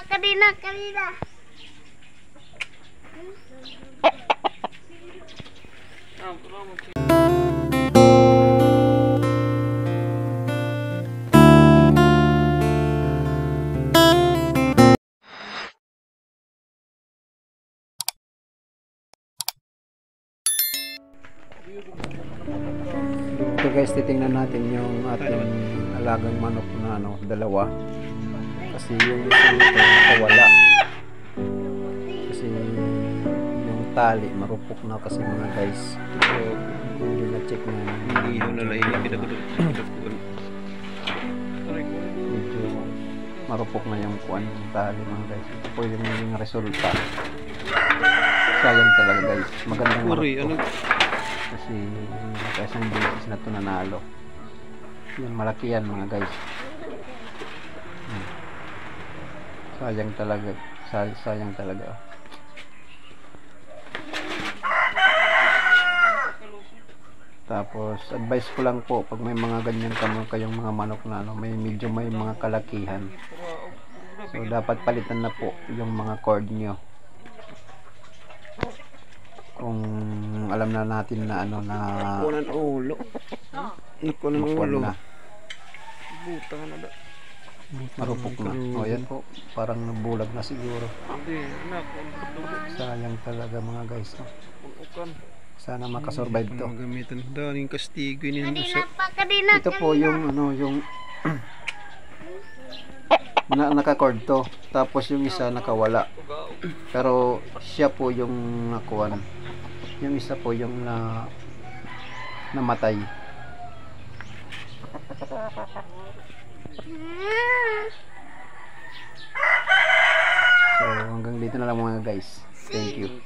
Pak kanina. Ito guys, titingnan natin yung ating alagang manok na dalawa. Kasi yung isang ito nakawala. Kasi yung tali marupok na kasi mga guys. So, hindi na check na. Hindi na lang yung medyo marupok na yung kuwan yung tali mga guys. Ito po yung naging resulta. Sayang talaga guys. Magandang marupok. Kasi isang beses na ito nanalo. Yan, malaki yan mga guys. Sayang talaga. Sayang talaga. Tapos advice ko lang po, pag may mga ganyan kayong mga manok na medyo may mga kalakihan, so dapat palitan na po yung mga cord nyo. Kung alam na natin na na kunan ulo. Kunan ulo. Buta na da. Marupok na. O yan po, parang nabulag na siguro. Sayang talaga mga guys. Sana makasurvive to. Magamitan daling kastigo ni Kanina. Ito po yung yung naka-cord to. Tapos yung isa nakawala. Pero siya po yung nakuwan. Yung isa po yung namatay. So hanggang dito na lang mga guys. Thank you.